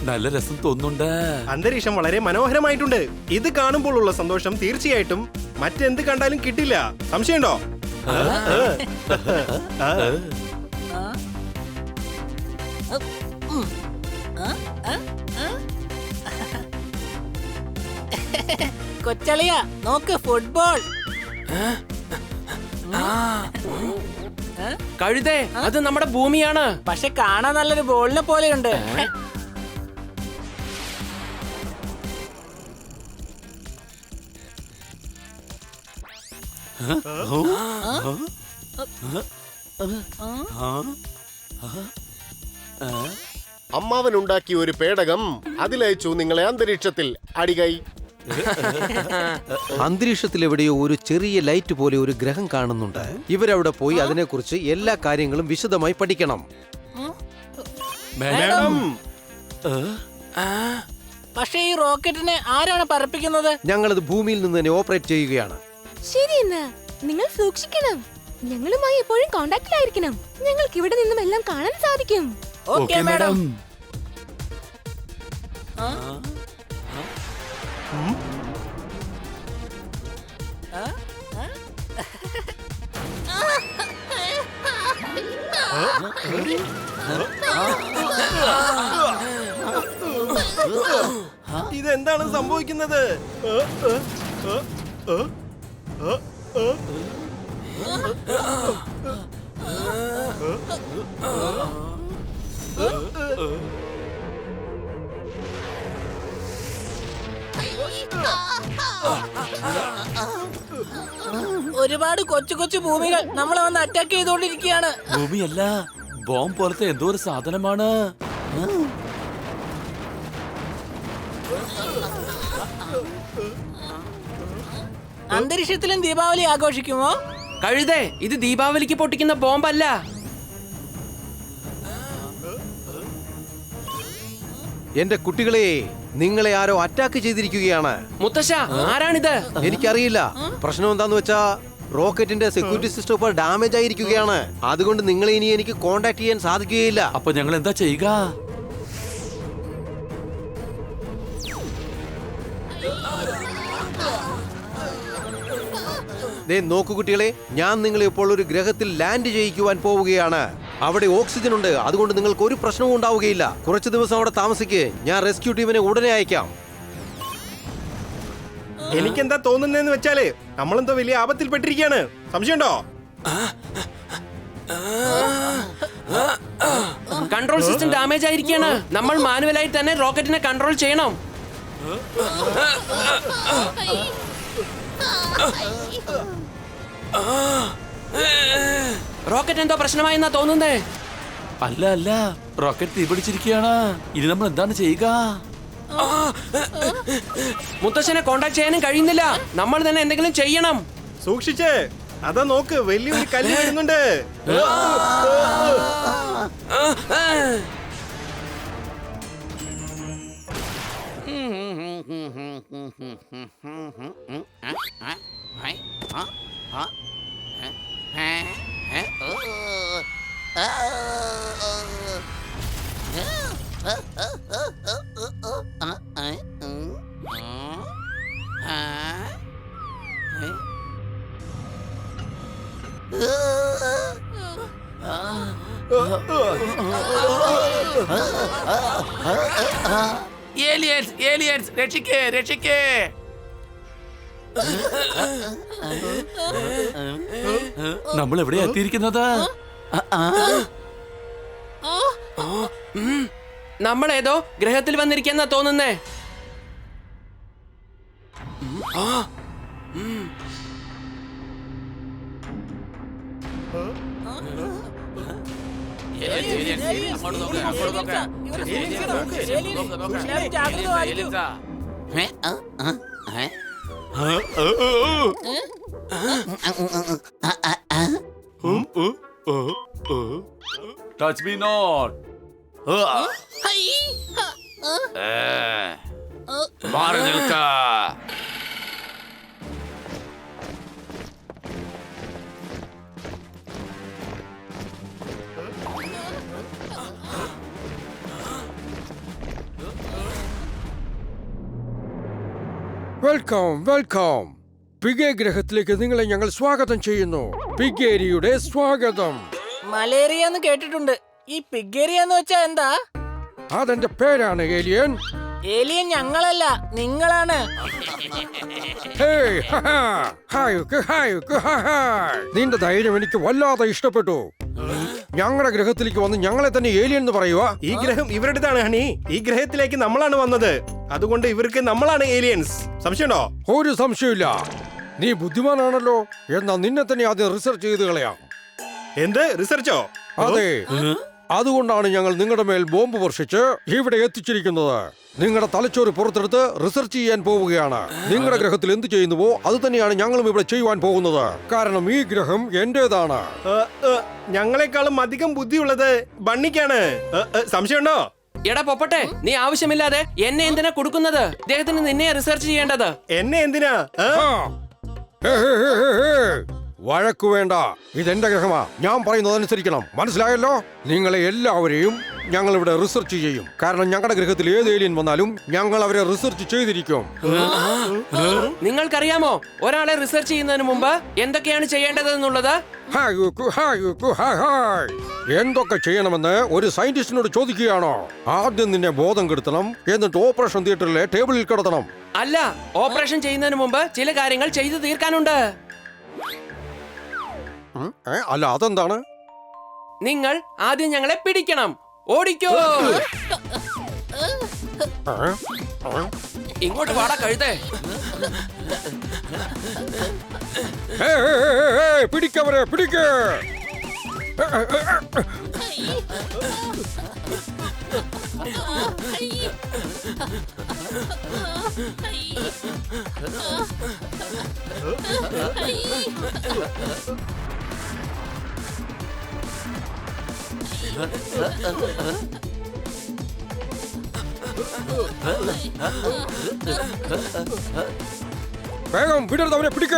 നല്ല രസം തോന്നുന്നുണ്ട്. അന്തരീക്ഷം വളരെ മനോഹരമായിട്ടുണ്ട്. ഇത് കാണുമ്പോഴുള്ള സന്തോഷം തീർച്ചയായിട്ടും മറ്റെന്ത് കണ്ടാലും കിട്ടില്ല. സംശയമുണ്ടോ? കൊച്ചളിയ നോക്ക്, ഫുട്ബോൾ. കഴുതേ, അത് നമ്മുടെ ഭൂമിയാണ്. പക്ഷെ കാണാൻ നല്ലൊരു ബോളിനെ പോലെയുണ്ട്. അമ്മാവനുണ്ടാക്കിയ ഒരു പേടകം അതിലയച്ചു നിങ്ങളെ അന്തരീക്ഷത്തിൽ. അടികൈ. അന്തരീക്ഷത്തിൽ എവിടെയോ ഒരു ചെറിയ ലൈറ്റ് പോലെ ഒരു ഗ്രഹം കാണുന്നുണ്ട്. ഇവരവിടെ പോയി അതിനെക്കുറിച്ച് എല്ലാ കാര്യങ്ങളും വിശദമായി പഠിക്കണം. പക്ഷേ ഈ റോക്കറ്റിനെ ആരാണ് പറപ്പിക്കുന്നത്? ഞങ്ങളത് ഭൂമിയിൽ നിന്ന് തന്നെ ഓപ്പറേറ്റ് ചെയ്യുകയാണ്. ശരി, എന്നാ നിങ്ങൾ സൂക്ഷിക്കണം. ഞങ്ങളുമായി എപ്പോഴും കോണ്ടാക്റ്റിലായിരിക്കണം. ഞങ്ങൾക്ക് ഇവിടെ നിന്നും എല്ലാം കാണാൻ സാധിക്കും. Okay madam. ഇതെന്താണ് സംഭവിക്കുന്നത്? ഒരുപാട് കൊച്ചു കൊച്ചു ഭൂമികൾ നമ്മളെ വന്ന് അറ്റാക്ക് ചെയ്തോണ്ടിരിക്കുകയാണ്. ഭൂമിയല്ല, ബോംബ് പോലത്തെ എന്തോ ഒരു സാധനമാണ്. അന്തരീക്ഷത്തിലും ദീപാവലി ആഘോഷിക്കുമോ? കഴുതേ, ഇത് ദീപാവലിക്ക് പൊട്ടിക്കുന്ന ബോംബല്ല. എന്റെ കുട്ടികളെ, നിങ്ങളെ ആരോ അറ്റാക്ക് ചെയ്തിരിക്കുകയാണ്. മുത്തശ്ശ, ആരാണിത്? എനിക്കറിയില്ല. പ്രശ്നം എന്താന്ന് വെച്ചാ റോക്കറ്റിന്റെ സെക്യൂരിറ്റി സിസ്റ്റം ഇപ്പോൾ ഡാമേജ് ആയിരിക്കുകയാണ്. അതുകൊണ്ട് നിങ്ങളെ ഇനി എനിക്ക് കോണ്ടാക്ട് ചെയ്യാൻ സാധിക്കുകയില്ല. അപ്പൊ ഞങ്ങൾ എന്താ ചെയ്യുക? നോക്കൂ കുട്ടികളെ, ഞാൻ നിങ്ങളെ ഇപ്പോൾ ഒരു ഗ്രഹത്തിൽ ലാൻഡ് ചെയ്യിക്കുവാൻ പോവുകയാണ്. അവിടെ ഓക്സിജൻ ഉണ്ട്, അതുകൊണ്ട് നിങ്ങൾക്ക് ഒരു പ്രശ്നവും ഉണ്ടാവുകയില്ല. കുറച്ചു ദിവസം അവിടെ താമസിക്ക്. ഞാൻ റെസ്ക്യൂ ടീമിനെ ഉടനെ അയക്കാം. എനിക്കെന്താ തോന്നുന്നതെന്ന് വെച്ചാല് നമ്മളെന്തോ വലിയ ആപത്തിൽപ്പെട്ടിരിക്കുകയാണ്. സംശയമുണ്ടോ? കൺട്രോൾ സിസ്റ്റം ഡാമേജ് ആയിരിക്കാണ്. നമ്മൾ മാനുവലായി തന്നെ റോക്കറ്റിനെ കൺട്രോൾ ചെയ്യണം. റോക്കറ്റ് എന്തോ പ്രശ്നമായെന്നാ തോന്നുന്നേ. അല്ല അല്ല, റോക്കറ്റ് തീപിടിച്ചിരിക്കുകയാണ്. ഇനി നമ്മൾ എന്താണ് ചെയ്യുക? മുത്തശ്ശനെ കോണ്ടാക്ട് ചെയ്യാനും കഴിയുന്നില്ല. നമ്മൾ തന്നെ എന്തെങ്കിലും ചെയ്യണം. സൂക്ഷിച്ച്. അതാ നോക്ക്, വലിയൊരു കല്ല് വരുന്നുണ്ട്. ഏലിയൻസ്, രക്ഷിക്കേ, രക്ഷിക്കേ. നമ്മൾ എവിടെ എത്തിയിരിക്കുന്നത്? നമ്മൾ ഏതോ ഗ്രഹത്തിൽ വന്നിരിക്കുന്ന തോന്നുന്നേ. Touch me not. മാറി നിൽക്ക. Welcome welcome. പിഗെ ഗ്രഹത്തിലേക്ക് നിങ്ങളെ ഞങ്ങൾ സ്വാഗതം ചെയ്യുന്നു. പിഗേരിയുടെ സ്വാഗതം. മലേറിയ എന്ന് കേട്ടിട്ടുണ്ട്. ഈ പിഗേരിയ എന്ന് വെച്ചാ എന്താ? അതെന്റെ പേരാണ് ഏലിയൻ. ഏലിയൻ ഞങ്ങളല്ല, നിങ്ങളാണ്. ഹേയ്, ഹഹാ. Hi, hi, hi. നിന്റെ ധൈര്യം എനിക്ക് വല്ലാതെ ഇഷ്ടപ്പെട്ടു. ഞങ്ങളുടെ ഗ്രഹത്തിലേക്ക് വന്ന് ഞങ്ങളെ തന്നെ ഏലിയൻ എന്ന് പറയുക. ഈ ഗ്രഹം ഇവരുടേതാണ് ഹണി. ഈ ഗ്രഹത്തിലേക്ക് നമ്മളാണ് വന്നത്. അതുകൊണ്ട് ഇവർക്ക് നമ്മളാണ് ഏലിയൻസ്. സംശയമുണ്ടോ? ഒരു സംശയമില്ല. നീ ബുദ്ധിമാനാണല്ലോ. എന്നാ നിന്നെ തന്നെ ആദ്യം റിസർച്ച് ചെയ്ത് കളയാം. എന്ത് റിസർച്ചോ? അതെ, അതുകൊണ്ടാണ് ഞങ്ങൾ നിങ്ങളുടെ മേൽ ബോംബ് വർഷിച്ച് ഇവിടെ എത്തിച്ചിരിക്കുന്നത്. നിങ്ങളുടെ തലച്ചോറ് പുറത്തെടുത്ത് റിസർച്ച് ചെയ്യാൻ പോവുകയാണ്. നിങ്ങളുടെ ഗ്രഹത്തിൽ എന്ത് ചെയ്യുന്നുവോ അത് തന്നെയാണ് ഞങ്ങളും ഇവിടെ ചെയ്യുവാൻ പോകുന്നത്. കാരണം ഈ ഗ്രഹം എന്റേതാണ്. ഞങ്ങളെക്കാളും അധികം ബുദ്ധിയുള്ളത് ബണ്ണിക്കാണ്. സംശയമുണ്ടോ? എടാ പൊപ്പട്ടെ, നീ ആവശ്യമില്ലാതെ എന്നെ എന്തിനാ കൊടുക്കുന്നത്? അദ്ദേഹത്തിന് നിന്നെ റിസർച്ച് ചെയ്യേണ്ടത്. എന്നെ എന്തിനാ? ഹേ, ഹേ, ഹേ, ഹേ, ഹേ. വഴക്കു വേണ്ട. ഇതെന്റെ ഗ്രഹമാ. ഞാൻ പറയുന്നതനുസരിക്കണം. മനസ്സിലായല്ലോ? നിങ്ങളെ എല്ലാവരെയും ഞങ്ങൾ ഇവിടെ റിസർച്ച് ചെയ്യും. കാരണം ഞങ്ങളുടെ ഗ്രഹത്തിൽ ഏത് ഏലിയൻ വന്നാലും ഞങ്ങൾ അവരെ റിസർച്ച് ചെയ്തിരിക്കും. നിങ്ങൾക്കറിയാമോ ഒരാളെ റിസർച്ച് ചെയ്യുന്നതിന് മുമ്പ് എന്തൊക്കെയാണ് ചെയ്യേണ്ടതെന്നുള്ളത്? എന്തൊക്കെ ചെയ്യണമെന്ന് ഒരു സയന്റിസ്റ്റിനോട് ചോദിക്കുകയാണോ? ആദ്യം നിന്നെ ബോധം കെടുത്തണം. എന്നിട്ട് ഓപ്പറേഷൻ തിയേറ്ററിലെ ടേബിളിൽ കിടത്തണം. അല്ല, ഓപ്പറേഷൻ ചെയ്യുന്നതിന് മുമ്പ് ചില കാര്യങ്ങൾ ചെയ്തു തീർക്കാനുണ്ട്. അല്ല, അതെന്താണ്? നിങ്ങൾ ആദ്യം ഞങ്ങളെ പിടിക്കണം. ഓടിക്കോ. ഇങ്ങോട്ട് വാടാ കഴുതേ. പിടിക്കവരെ, പിടിക്ക. വേഗം വിടരുത്, അവരെ പിടിക്ക.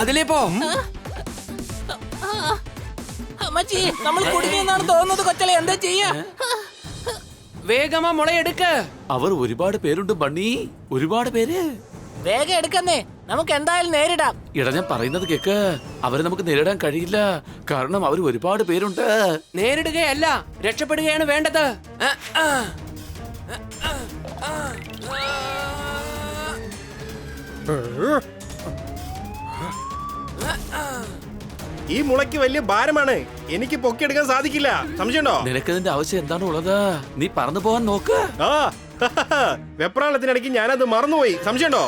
അതിലേ പോ. അമ്മച്ചി, നമ്മൾ കുടുങ്ങിയെന്നാണ് തോന്നുന്നത്. കൊച്ചലെ എന്താ ചെയ്യാ? വേഗമാ മുളയെടുക്ക്. അവർ ഒരുപാട് പേരുണ്ട് ബണ്ണി, ഒരുപാട് പേര്. വേഗം എടുക്കുന്നേ, നമുക്ക് എന്തായാലും നേരിടാം. ഇടാ, ഞാൻ പറയുന്നത് കേക്ക്. അവരെ നമുക്ക് നേരിടാൻ കഴിയില്ല. കാരണം അവർ ഒരുപാട് പേരുണ്ട്. നേരിടുകയല്ല, രക്ഷപ്പെടുകയാണ് വേണ്ടത്. ഈ മുളയ്ക്ക് വലിയ ഭാരമാണ്. എനിക്ക് പൊക്കിയെടുക്കാൻ സാധിക്കില്ല. സംശയമുണ്ടോ? നിനക്കതിന്റെ ആവശ്യം എന്താണ് ഉള്ളത്? നീ പറന്നു പോവാൻ നോക്ക്. ആ വെപ്രാളത്തിനിടയ്ക്ക് ഞാനത് മറന്നുപോയി. സംശയമുണ്ടോ?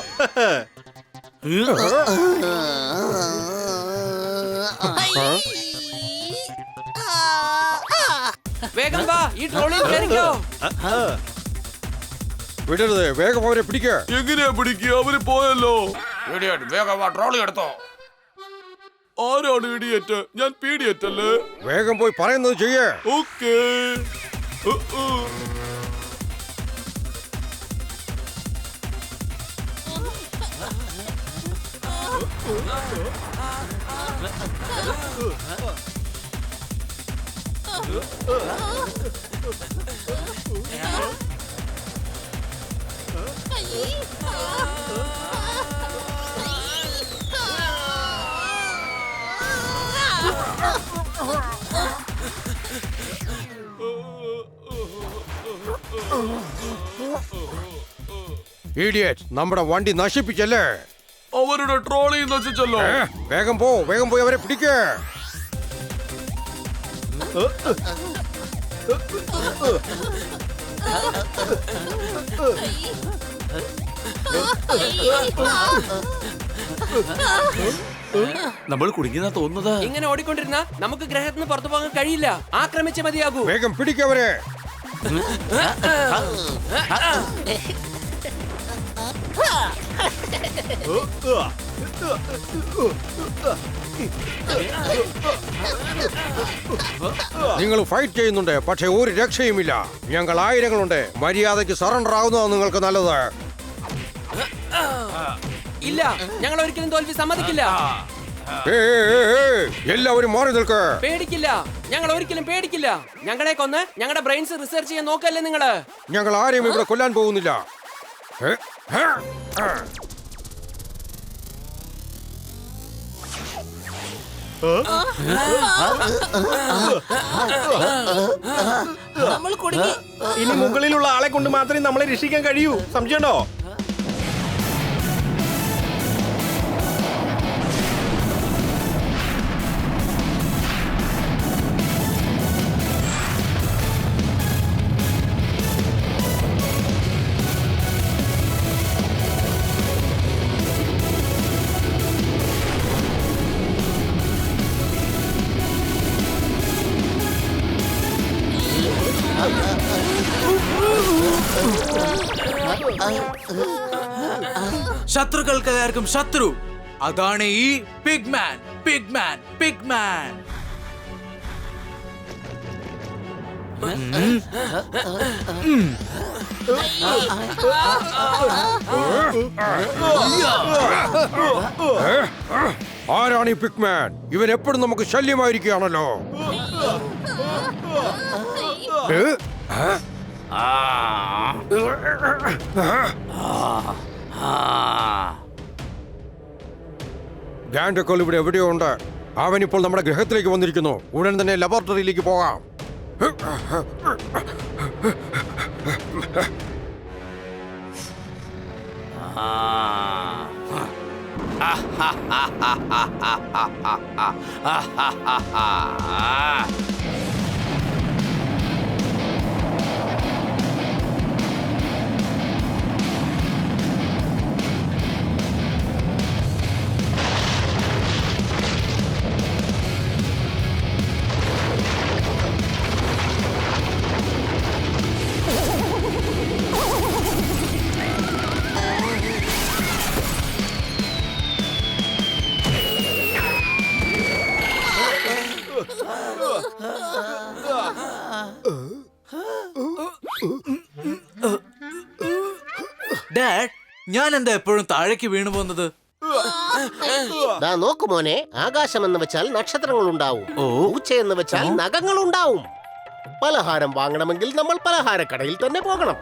വേഗം വാ, ഈ ട്രോളിൽ കയറിക്കോ. വിടരുത്, വേഗം അവരെ പിടിക്ക. എങ്ങനെയാ പിടിക്കുക? അവര് പോയല്ലോ. ട്രോളി എടുത്തോ. ആരാണ് ഇടിയേറ്റ്? ഞാൻ പീഡിയറ്റല്ലേ. വേഗം പോയി പറയുന്നത് ചെയ്യേ. ഓക്കേ. ഇഡിയറ്റ്, നമ്മുടെ വണ്ടി നശിപ്പിച്ചല്ലേ. അവരുടെ ട്രോളി നശിച്ചല്ലോ. വേഗം പോ, വേഗം പോയി അവരെ പിടിക്ക. നമ്മൾ കുടുങ്ങിയെന്നാ തോന്നുന്നത്. ഇങ്ങനെ ഓടിക്കൊണ്ടിരുന്ന നമുക്ക് ഗ്രഹത്തിന് പുറത്തു പോകാൻ കഴിയില്ല. ആക്രമിച്ചേ മതിയാകൂ. വേഗം പിടിക്കവരെ. നിങ്ങൾ ഫൈറ്റ് ചെയ്യുന്നുണ്ട്, പക്ഷെ ഒരു രക്ഷയുമില്ല. ഞങ്ങൾ ആയിരങ്ങളുണ്ട്. മര്യാദയ്ക്ക് സറണ്ടർ ആവുന്നതാണ് നിങ്ങൾക്ക് നല്ലത്. ഇല്ല, ഞങ്ങൾ ഒരിക്കലും തോൽവി സമ്മതിക്കില്ല. എല്ലാവരും മാറി നിൽക്ക്. പേടിക്കില്ല, ഞങ്ങൾ ഒരിക്കലും പേടിക്കില്ല. ഞങ്ങളെ കൊന്ന് ഞങ്ങളുടെ ബ്രെയിൻസ് റിസർച്ച് ചെയ്യാൻ നോക്കല്ലേ നിങ്ങള്? ഞങ്ങൾ ആരെയും ഇവിടെ കൊല്ലാൻ പോകുന്നില്ല. നമ്മൾ കുടുങ്ങി. ഇനി മുകളിലുള്ള ആളെ കൊണ്ട് മാത്രമേ നമ്മളെ രക്ഷിക്കാൻ കഴിയൂ. സംശയമുണ്ടോ? ശത്രുക്കൾക്ക് എല്ലാവർക്കും ശത്രു. അതാണ് ഈ പിഗ്മാൻ. Big man pigman. ആരാണ് ഈ പിഗ്മാൻ? ഇവൻ എപ്പോഴും നമുക്ക് ശല്യമായിരിക്കുകയാണല്ലോ. ഗാൻഡക്കോൾ ഇവിടെ എവിടെയോ ഉണ്ട്. അവനിപ്പോൾ നമ്മുടെ ഗ്രഹത്തിലേക്ക് വന്നിരിക്കുന്നു. ഉടൻ തന്നെ ലബോറട്ടറിയിലേക്ക് പോകാം. ഡാഡ്, ഞാൻ എന്താ എപ്പോഴും താഴേക്ക് വീണു പോകുന്നത്? ദാ നോക്കു മോനെ, ആകാശം എന്ന് വെച്ചാൽ നക്ഷത്രങ്ങൾ ഉണ്ടാവും. പൂച്ച എന്ന് വെച്ചാൽ നഖങ്ങൾ ഉണ്ടാവും. പലഹാരം വാങ്ങണമെങ്കിൽ നമ്മൾ പലഹാരക്കടയിൽ തന്നെ പോകണം.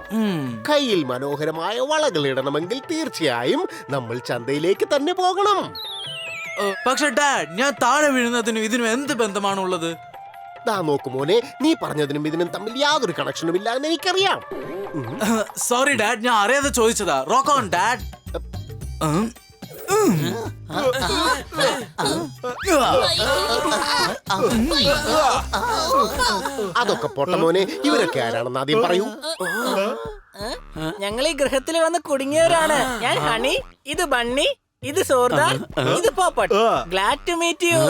കയ്യിൽ മനോഹരമായ വളകൾ ഇടണമെങ്കിൽ തീർച്ചയായും നമ്മൾ ചന്തയിലേക്ക് തന്നെ പോകണം. പക്ഷെ ഡാഡ്, ഞാൻ താഴെ വീഴുന്നതിനും ഇതിനും എന്ത് ബന്ധമാണുള്ളത്? ദാ നോക്കു മോനെ, നീ പറഞ്ഞതിനും ഇതിനും തമ്മിൽ യാതൊരു കണക്ഷനും ഇല്ല എന്ന് എനിക്കറിയാം. സോറി ഡാഡ്, ഞാൻ അറിയാതെ ചോദിച്ചതാ. Rock on dad. അതൊക്കെ പോട്ടെ മോനെ, ഇവരൊക്കെ ആരാണെന്ന് ആദ്യം പറയൂ. ഞങ്ങൾ ഈ ഗൃഹത്തിൽ വന്ന് കുടുങ്ങിയവരാണ്. ഞാൻ ഹണി, ഇത് ബണ്ണി, ഇത് സോർദാർ, ഇത് Popat. Glad to meet you.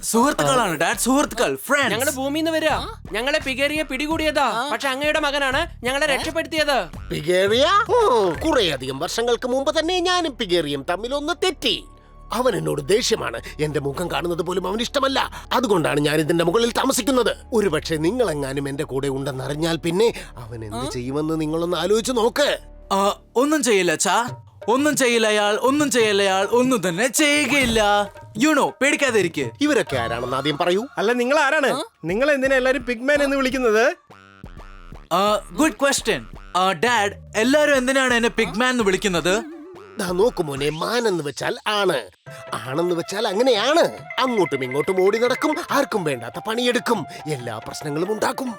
സുഹൃത്തുക്കളാണ് ഡാഡ്, സുഹൃത്തുക്കൾ, ഫ്രണ്ട്സ്. ഞങ്ങള് ഭൂമിന്ന് വരിക. ഞങ്ങളെ പിഗേറിയെ പിടികൂടിയതാ. പക്ഷെ അങ്ങയുടെ മകനാണ് ഞങ്ങളെ രക്ഷപ്പെടുത്തിയത്. പിഗേറിയ? കുറേയധികം വർഷങ്ങൾക്ക് മുമ്പ് തന്നെ ഞാനും പിഗേറിയും തമ്മിൽ ഒന്ന് തെറ്റി. അവൻ എന്നോട് ദേഷ്യമാണ്. എന്റെ മുഖം കാണുന്നത് പോലും അവന് ഇഷ്ടമല്ല. അതുകൊണ്ടാണ് ഞാൻ ഇതിന്റെ മുകളിൽ താമസിക്കുന്നത്. ഒരുപക്ഷെ നിങ്ങളെങ്ങാനും എന്റെ കൂടെ ഉണ്ടെന്നറിഞ്ഞാൽ പിന്നെ അവൻ എന്ത് ചെയ്യുമെന്ന് നിങ്ങളൊന്ന് ആലോചിച്ച് നോക്ക്. ഒന്നും ചെയ്യില്ല ചാ, ഒന്നും ചെയ്യില്ല അയാൾ, ഒന്നും ചെയ്യില്ല അയാൾ, ഒന്നും തന്നെ ചെയ്യുകയില്ല. യുണോ, പേടിക്കാതെ ഇരിക്ക്. ഇവരൊക്കെ ആരാണെന്ന് ആദ്യം പറയൂ. അല്ല, നിങ്ങൾ ആരാണ്? നിങ്ങൾ എന്തിനാ എല്ലാരും പിഗ്മാൻ എന്ന് വിളിക്കുന്നത്? Good question dad. എല്ലാരും എന്തിനാണ് എന്നെ പിഗ്മാൻ എന്ന് വിളിക്കുന്നത്? നോക്കു മോനെ, മാൻ എന്ന് വെച്ചാൽ ആണ്, ആണെന്ന് വെച്ചാൽ അങ്ങനെയാണ്. അങ്ങോട്ടും ഇങ്ങോട്ടും ഓടി നടക്കും, ആർക്കും വേണ്ടാത്ത പണിയെടുക്കും, എല്ലാ പ്രശ്നങ്ങളും ഉണ്ടാക്കും.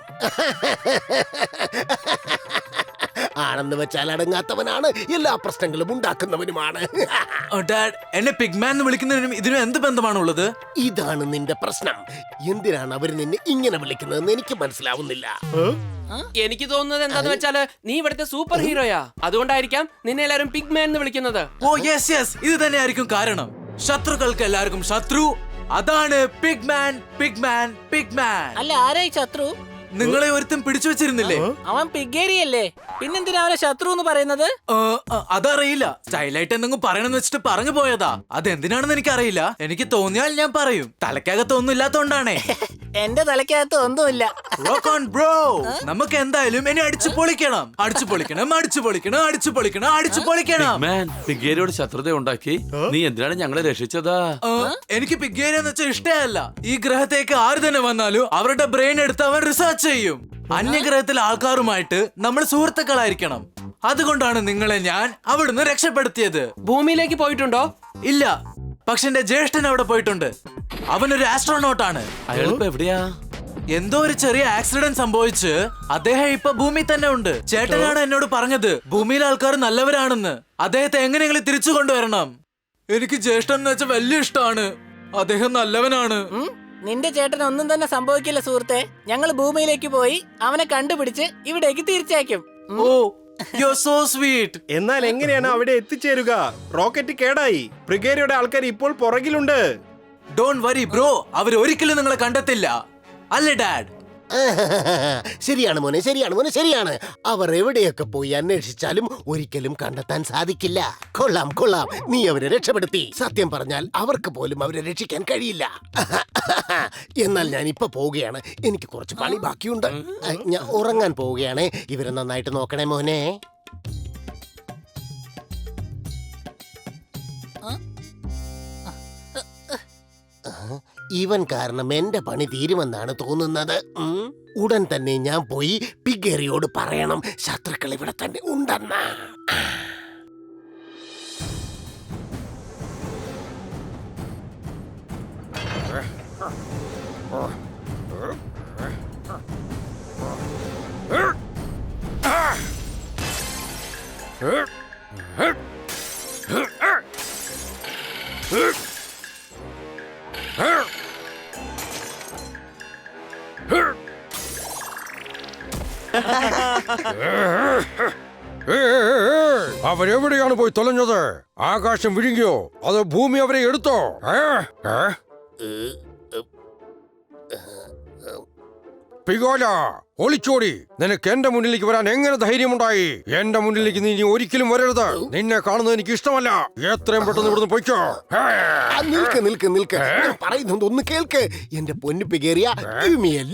ആണെന്ന് വെച്ചാൽ അടങ്ങാത്തവനാണ്, എല്ലാ പ്രശ്നങ്ങളും ഉണ്ടാക്കുന്നവനുമാണ്. ഡാഡ്, എന്നെ പിഗ്മാൻ എന്ന് വിളിക്കുന്നതിനും ഇതിനും എന്ത് ബന്ധമാണുള്ളത്? ഇതാണ് നിന്റെ പ്രശ്നം. എന്തിനാണ് അവർ നിന്നെ ഇങ്ങനെ വിളിക്കുന്നതെന്ന് എനിക്ക് മനസ്സിലാവുന്നില്ല. എനിക്ക് തോന്നുന്നത് എന്താന്ന് വെച്ചാല് നീ ഇവിടുത്തെ സൂപ്പർ ഹീറോയാ. അതുകൊണ്ടായിരിക്കാം നിന്നെ എല്ലാരും പിഗ്മാൻ എന്ന് വിളിക്കുന്നത്. ഓ യെസ് യെസ്, ഇത് തന്നെയായിരിക്കും കാരണം. ശത്രുക്കൾക്ക് എല്ലാവർക്കും ശത്രു, അതാണ് പിഗ്മാൻ. Big man pigman. അല്ല, ആരായി ശത്രു? നിങ്ങളെ ഒരുത്തും പിടിച്ചു വെച്ചിരുന്നില്ലേ? അവൻ പിഗേരിയല്ലേ, പിന്നെന്തിനാ അവനെ ശത്രു എന്ന് പറയുന്നത്? അതറിയില്ല. സ്റ്റൈലായിട്ട് എന്തെങ്കിലും പറയണമെന്ന് വെച്ചിട്ട് പറഞ്ഞു പോയതാ. അതെന്തിനാണെന്ന് എനിക്കറിയില്ല. എനിക്ക് തോന്നിയാൽ ഞാൻ പറയും. തലക്കകത്ത് ഒന്നും ഇല്ലാത്തോണ്ടാണേ. എന്റെ തലക്കകത്ത് ഒന്നുമില്ല. Rock on bro. നമുക്ക് എന്തായാലും ഇനി അടിച്ചു പൊളിക്കണം, അടിച്ചു പൊളിക്കണം, അടിച്ചു പൊളിക്കണം, അടിച്ചു പൊളിക്കണം, അടിച്ചു പൊളിക്കണം. പിഗേരിയോട് ശത്രുത ഉണ്ടാക്കി നീ എന്തിനാണ് ഞങ്ങളെ രക്ഷിച്ചതാ? എനിക്ക് പിഗേരിയ എന്ന് വെച്ചാൽ ഇഷ്ടമല്ല. ഈ ഗ്രഹത്തേക്ക് ആര് തന്നെ വന്നാലും അവരുടെ ബ്രെയിൻ എടുത്ത് അവൻ റിസർച്ച് ചെയ്യും. അന്യഗ്രഹത്തിലെ ആൾക്കാരുമായിട്ട് നമ്മൾ സുഹൃത്തുക്കളായിരിക്കണം. അതുകൊണ്ടാണ് നിങ്ങളെ ഞാൻ അവിടുന്ന് രക്ഷപ്പെടുത്തിയത്. ഭൂമിയിലേക്ക് പോയിട്ടുണ്ടോ? ഇല്ല, പക്ഷെ എന്റെ ജ്യേഷ്ഠൻ അവിടെ പോയിട്ടുണ്ട്. അവനൊരു ആസ്ട്രോനോട്ടാണ്. അയാൾ ഇപ്പൊ എവിടെയാ? എന്തോ ഒരു ചെറിയ ആക്സിഡന്റ് സംഭവിച്ച് അദ്ദേഹം ഇപ്പൊ ഭൂമി തന്നെ ഉണ്ട്. ചേട്ടനാണ് എന്നോട് പറഞ്ഞത് ഭൂമിയിലെ ആൾക്കാർ നല്ലവരാണെന്ന്. അദ്ദേഹത്തെ എങ്ങനെയെങ്കിലും തിരിച്ചു കൊണ്ടുവരണം. എനിക്ക് ജ്യേഷ്ഠൻ എന്ന് വെച്ചാൽ വലിയ ഇഷ്ടമാണ്. അദ്ദേഹം നല്ലവനാണ്. നിന്റെ ചേട്ടൻ ഒന്നും തന്നെ സംഭവിക്കില്ല സുഹൃത്തെ. ഞങ്ങൾ ഭൂമിയിലേക്ക് പോയി അവനെ കണ്ടുപിടിച്ച് ഇവിടേക്ക് തിരിച്ചയക്കും. ഓ, യു ആർ സോ സ്വീറ്റ്. എന്നാൽ എങ്ങനെയാണ് അവിടെ എത്തിച്ചേരുക? റോക്കറ്റ് കേടായി. ബ്രിഗേഡിയയുടെ ആൾക്കാർ ഇപ്പോൾ പുറകിലുണ്ട്. ഡോണ്ട് വറി ബ്രോ, അവർ ഒരിക്കലും നിങ്ങളെ കണ്ടെത്തില്ല. അല്ലേ ഡാഡ്? ശരിയാണ് മോനെ, ശരിയാണ് മോനെ, ശരിയാണ്. അവർ എവിടെയൊക്കെ പോയി അന്വേഷിച്ചാലും ഒരിക്കലും കണ്ടെത്താൻ സാധിക്കില്ല. കൊള്ളാം കൊള്ളാം, നീ അവരെ രക്ഷപ്പെടുത്തി. സത്യം പറഞ്ഞാൽ അവർക്ക് പോലും അവരെ രക്ഷിക്കാൻ കഴിയില്ല. എന്നാൽ ഞാൻ ഇപ്പൊ പോവുകയാണ്. എനിക്ക് കുറച്ച് പണി ബാക്കിയുണ്ട്. ഞാൻ ഉറങ്ങാൻ പോവുകയാണ്. ഇവരെ നന്നായിട്ട് നോക്കണേ മോനെ. ഇവൻ കാരണം എന്റെ പണി തീരുമെന്നാണ് തോന്നുന്നത്. ഉടൻ തന്നെ ഞാൻ പോയി പിഗേറിയോട് പറയണം ശത്രുക്കൾ ഇവിടെ തന്നെ ഉണ്ടെന്ന്. അവരെവിടെയാണ് പോയി തൊലഞ്ഞത്? ആകാശം വിഴുങ്ങിയോ അതോ ഭൂമി അവരെ എടുത്തോ? പിഗോല, ഒളിച്ചോടി. നിനക്ക് എന്റെ മുന്നിലേക്ക് വരാൻ എങ്ങനെ ധൈര്യമുണ്ടായി? എന്റെ മുന്നിലേക്ക് നീ ഒരിക്കലും വരരുത്. നിന്നെ കാണുന്നത് എനിക്ക് ഇഷ്ടമല്ല. എത്രയും പെട്ടെന്ന് ഇവിടുന്ന് പൊയ്ക്കോ. നിൽക്ക് നിൽക്ക് നിൽക്ക്, പറയുന്നത് ഒന്ന് കേൾക്ക്. എന്റെ പൊന്നു പിഗേറിയ,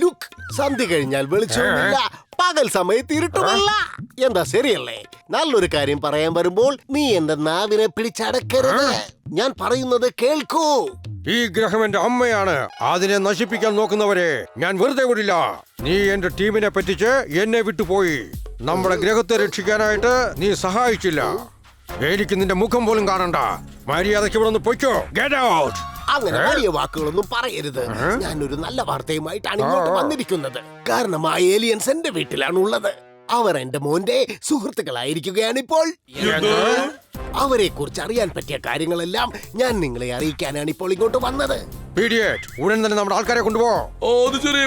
ലുക്ക്. സന്ധ്യ കഴിഞ്ഞാൽ വെളിച്ചമില്ല, പകൽ സമയത്ത് ഇരുട്ടുമല്ല. എന്താ ശരിയല്ലേ? നല്ലൊരു കാര്യം പറയാൻ വരുമ്പോൾ നീ എന്റെ നാവിനെ പിടിച്ചടക്കരുത്. ഞാൻ പറയുന്നത് കേൾക്കൂ. ഈ ഗ്രഹം എന്റെ അമ്മയാണ്. അതിനെ നശിപ്പിക്കാൻ നോക്കുന്നവരെ ഞാൻ വെറുതെ വിടില്ല. നീ എന്റെ ടീമിനെ പറ്റിച്ച് എന്നെ വിട്ടുപോയി. നമ്മുടെ ഗ്രഹത്തെ രക്ഷിക്കാനായിട്ട് നീ സഹായിച്ചില്ല. എനിക്ക് നിന്റെ മുഖം പോലും കാണണ്ട. മര്യാദയ്ക്ക് ഇവിടെ നിന്ന് പൊയ്ക്കോ. Get out. അങ്ങനെ വലിയ വാക്കുകളൊന്നും പറയരുത്. ഞാനൊരു നല്ല വാർത്തയുമായിട്ടാണ് ഇങ്ങോട്ട് വന്നിരിക്കുന്നത്. കാരണം ആ ഏലിയൻസ് എന്റെ വീട്ടിലാണ് ഉള്ളത്. അവർ എന്റെ മോന്റെ സുഹൃത്തുക്കളായിരിക്കുകയാണ് ഇപ്പോൾ. അവരെ കുറിച്ച് അറിയാൻ പറ്റിയ കാര്യങ്ങളെല്ലാം ഞാൻ നിങ്ങളെ അറിയിക്കാനാണ് ഇപ്പോൾ ഇങ്ങോട്ട് വന്നത്. ഇഡിയറ്റ്, ഉടൻ തന്നെ നമ്മുടെ ആൾക്കാരെ കൊണ്ടുപോ.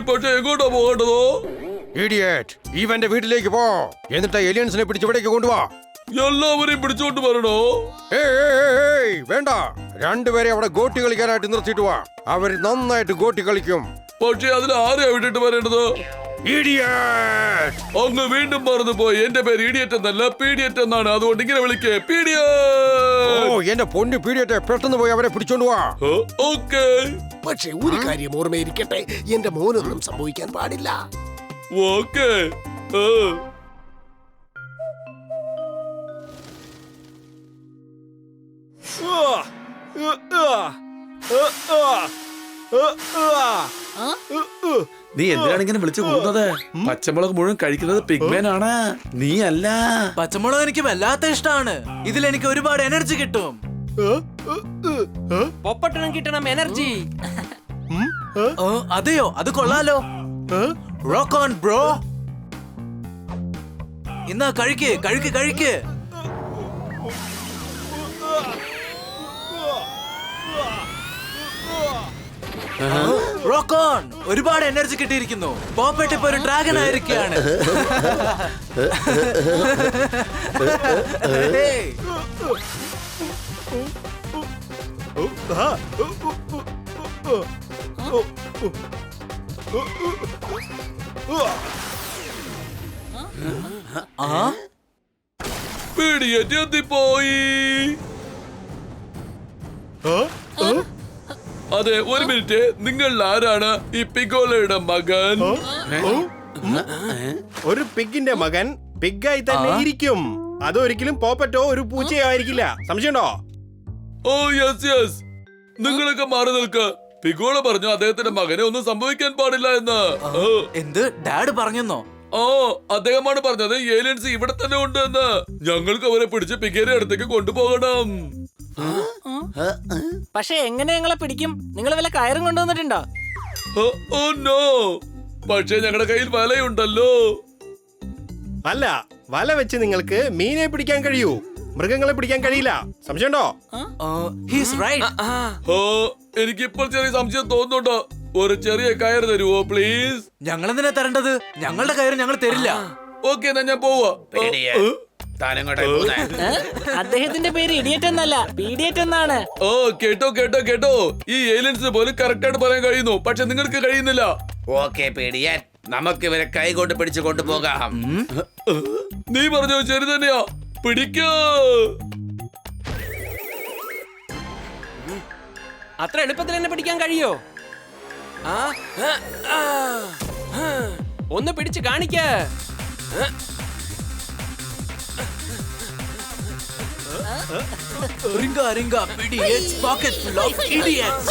പക്ഷേ എങ്ങോട്ടാ പോകേണ്ടതോ? ഇഡിയറ്റ്, ഇവന്റെ വീട്ടിലേക്ക് പോ. എന്നിട്ട് ഏലിയൻസിനെ പിടിച്ച് ഇവിടേക്ക് കൊണ്ടുപോവാ. എല്ലാവരെയും പിടിച്ചോണ്ട് വരണോ? വേണ്ട, രണ്ടുപേരെ അവിടെ ഗോട്ടി കളിക്കാനായിട്ട് നിർത്തിയിട്ട് വാ. അവർ നന്നായിട്ട് ഗോട്ടി കളിക്കും. പക്ഷേ അതിൽ ആരെയാ വിട്ടിട്ട് വരേണ്ടത്? ഇഡിയറ്റ്! അങ്ങ് വീണ്ടും മറന്നു പോയി. എന്റെ പേര് ഇഡിയറ്റ് എന്നല്ല, പീഡിയറ്റ് എന്നാണ്. അതുകൊണ്ട് ഇങ്ങനെ വിളിക്കേ, പീഡിയറ്റ്. ഓ, എന്റെ പൊന്നു പീഡിയറ്റ്, പെട്ടെന്ന് പോയി അവരെ പിടിച്ചോണ്ട് വാ. ഓക്കേ. പക്ഷെ ഒരു കാര്യം ഓർമ്മയിരിക്കട്ടെ, എന്റെ മോനൊന്നും സംഭവിക്കാൻ പാടില്ല. ഓക്കേ. നീ എന്തിനാണ് ഇങ്ങനെ വിളിച്ചു കൂടുന്നത്? പച്ചമുളക് മുഴുവൻ കഴിക്കുന്നത് പിഗ്മാൻ ആണ്, നീ അല്ല. പച്ചമുളക് എനിക്ക് വല്ലാത്ത ഇഷ്ടമാണ്. ഇതിൽ എനിക്ക് ഒരുപാട് എനർജി കിട്ടും. പൊപ്പട്ടണം കിട്ടണം എനർജി. അതെയോ, അത് കൊള്ളാലോ. Rock on bro. ഇന്നാ കഴിക്ക് കഴിക്ക് കഴിക്ക്. Rock on. ഒരുപാട് എനർജി കിട്ടിയിരിക്കുന്നു. പോപ്പറ്റ് ഇപ്പൊ ഒരു ഡ്രാഗൺ ആയിരിക്കുകയാണ്. പീഡിയറ്റ് എത്തിപ്പോയി. അതെ, ഒരു മിനിറ്റ്. നിങ്ങൾ ആരാണ് ഈ പിഗോളയുടെ മകൻ? ഒരു പിഗിന്റെ മകൻ പിഗായി തന്നെ ഇരിക്കും. അതൊരിക്കലും പോപ്പറ്റോ ഒരു പൂച്ചയോ ആയിരിക്കില്ല. സംശയമുണ്ടോ? ഓ യെസ് യെസ്, നിങ്ങളൊക്കെ മാറി നിൽക്ക്. പിഗോള പറഞ്ഞു അദ്ദേഹത്തിന്റെ മകനെ ഒന്നും സംഭവിക്കാൻ പാടില്ല എന്ന്. എന്ത് ഡാഡ് പറഞ്ഞെന്നോ? ഓ, അദ്ദേഹമാണ് പറഞ്ഞത് ഏലിയൻസ് ഇവിടെ തന്നെ ഉണ്ട് എന്ന്. ഞങ്ങൾക്ക് അവരെ പിടിച്ച് പിഗേരെ അടുത്തേക്ക് കൊണ്ടുപോകണം. പക്ഷെ എങ്ങനെ ഞങ്ങളെ പിടിക്കും? നിങ്ങൾ വല്ല കയറും കൊണ്ടുവന്നിട്ടുണ്ടോ? ഓ നോ, പക്ഷേ ഞങ്ങളുടെ കയ്യിൽ വലയുണ്ടല്ലോ. അല്ല, വല വെച്ച് നിങ്ങൾക്ക് മീനെ പിടിക്കാൻ കഴിയൂ, മൃഗങ്ങളെ പിടിക്കാൻ കഴിയില്ല. സംശയമുണ്ടോ? He's right. ഓ, എനിക്കിപ്പോൾ ചെറിയ സംശയം തോന്നുന്നുണ്ടോ? ഒരു ചെറിയ കയറ് തരുവോ പ്ലീസ്? ഞങ്ങൾ എന്തിനാ തരേണ്ടത്? ഞങ്ങളുടെ കയറ് ഞങ്ങൾ തരില്ല. ഓക്കെ, എന്നാ ഞാൻ പോവാ. അദ്ദേഹത്തിന്റെ പേര് ഇഡിയറ്റ് എന്നല്ല, പീഡിയറ്റ് എന്നാണ്. ഓ, കേട്ടോ കേട്ടോ കേട്ടോ, ഈ ഏലിയൻസിന് പോലും കറക്റ്റ് ആയിട്ട് പറയാൻ കഴിയുന്നു, പക്ഷെ നിങ്ങൾക്ക് കഴിയുന്നില്ല. ഓക്കെ പേടിയാൻ, നമുക്ക് ഇവരെ കൈകൊണ്ട് പിടിച്ചു കൊണ്ടുപോകാം. നീ പറഞ്ഞത് ശരി തന്നെയാ, പിടിക്കോ. അത്ര എളുപ്പത്തിൽ എന്നെ പിടിക്കാൻ കഴിയോ? ഒന്ന് പിടിച്ച് കാണിക്ക. Ringa ringa idiots, pocket full of idiots.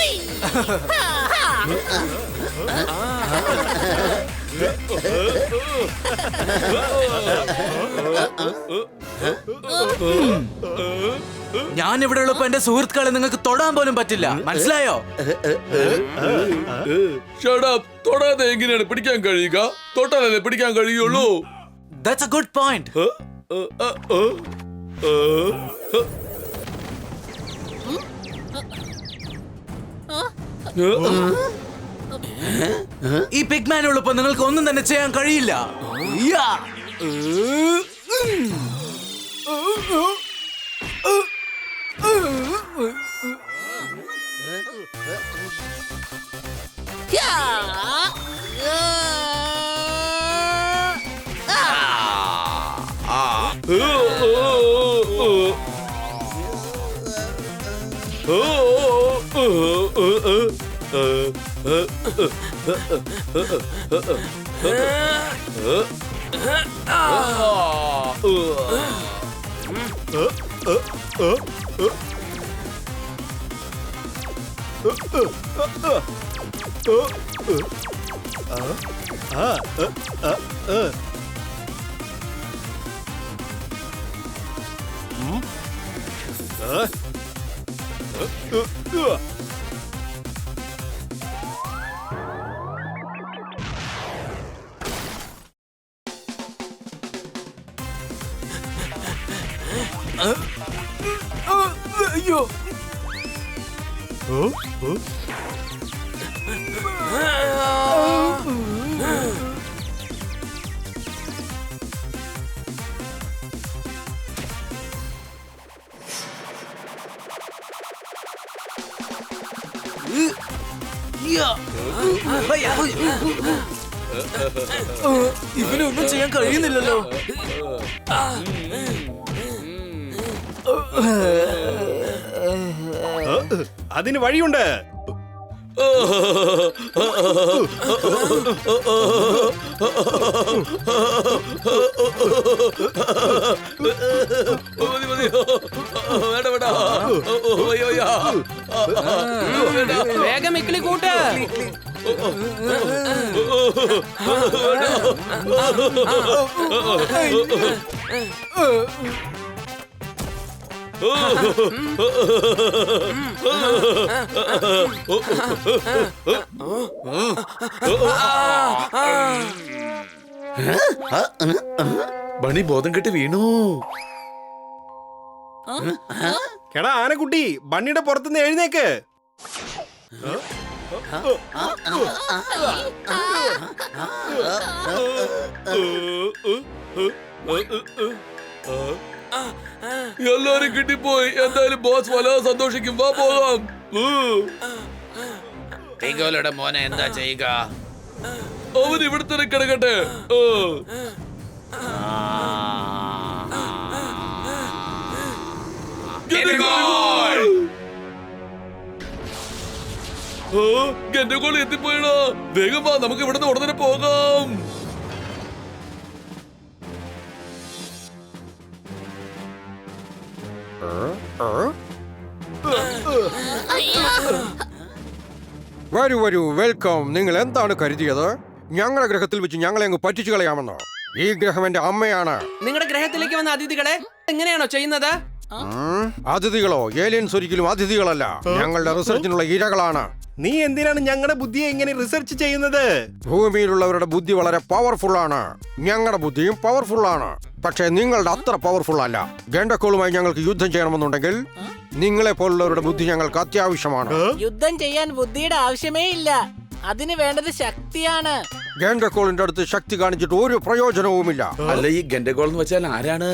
ഞാൻ ഇവിടെ ഉള്ളപ്പോ എന്റെ സുഹൃത്തുക്കളെ നിങ്ങൾക്ക് തൊടാൻ പോലും പറ്റില്ല, മനസ്സിലായോ? Shut up. തൊടാതെ എങ്ങനെയാണ് പിടിക്കാൻ കഴിയുക? തൊട്ടാലല്ലേ പിടിക്കാൻ കഴിയുള്ളൂ. That's a good point. ഈ പിഗ്മാൻ ഉള്ളപ്പോ നിങ്ങൾക്ക് ഒന്നും തന്നെ ചെയ്യാൻ കഴിയില്ല. അയ്യോ, ഇവനൊന്നും ചെയ്യാൻ കഴിയുന്നില്ലല്ലോ. അതിന് വഴിയുണ്ട്. വേഗം ഇക്കിളി കൂട്ട്. ബണി ബോധം കെട്ട് വീണു. എടാ ആനക്കുട്ടി, ബണ്ണിയുടെ പുറത്തുനിന്ന് എഴുന്നേക്ക്. എല്ലാരും കിട്ടിപ്പോയി. എന്തായാലും ബോസ് വളരെ സന്തോഷിക്കും. വാ പോകാം. പിഗോലയുടെ മോനെ എന്താ ചെയ്യുക? അവൻ ഇവിടെ തന്നെ കിടക്കട്ടെ. ഗെൻഡഗോൾ എത്തിപ്പോയടാ. വേഗം വാ, നമുക്ക് ഇവിടുന്ന് ഉടനെ പോകാം. വരൂ വരൂ, വെൽക്കം. നിങ്ങൾ എന്താണ് കരുതിയത്? ഞങ്ങളുടെ ഗ്രഹത്തിൽ വെച്ച് ഞങ്ങളെ അങ്ങ് പറ്റിച്ചു കളയാമെന്നോ? ഈ ഗ്രഹം എന്റെ അമ്മയാണ്. നിങ്ങളുടെ ഗ്രഹത്തിലേക്ക് വന്ന അതിഥികളെ എങ്ങനെയാണോ ചെയ്യുന്നത്? അതിഥികളോ? ഏലിയൻസ് ഒരിക്കലും അതിഥികളല്ല. ഞങ്ങളുടെ റിസർച്ചിനുള്ള ഇരകളാണ്. നീ എന്തിനാണ് ഞങ്ങളുടെ ബുദ്ധിയെ ഇങ്ങനെ റിസർച്ച് ചെയ്യുന്നത്? ഭൂമിയിലുള്ളവരുടെ ബുദ്ധി വളരെ പവർഫുൾ ആണ്. ഞങ്ങളുടെ ബുദ്ധിയും പവർഫുൾ ആണ്. പക്ഷേ നിങ്ങളുടെ അത്ര പവർഫുൾ അല്ല. ഗെൻഡക്കോളുമായി ഞങ്ങൾക്ക് യുദ്ധം ചെയ്യണമെന്നുണ്ടെങ്കിൽ നിങ്ങളെ പോലുള്ളവരുടെ ബുദ്ധി ഞങ്ങൾക്ക് അത്യാവശ്യമാണ്. യുദ്ധം ചെയ്യാൻ ബുദ്ധിയുടെ ആവശ്യമേ ഇല്ല, അതിന് വേണ്ടത് ശക്തിയാണ്. ഗെൻഡക്കോളിന്റെ അടുത്ത് ശക്തി കാണിച്ചിട്ട് ഒരു പ്രയോജനവുമില്ല. അല്ല, ഈ ഗെൻഡഗോൾ എന്ന് വെച്ചാൽ ആരാണ്?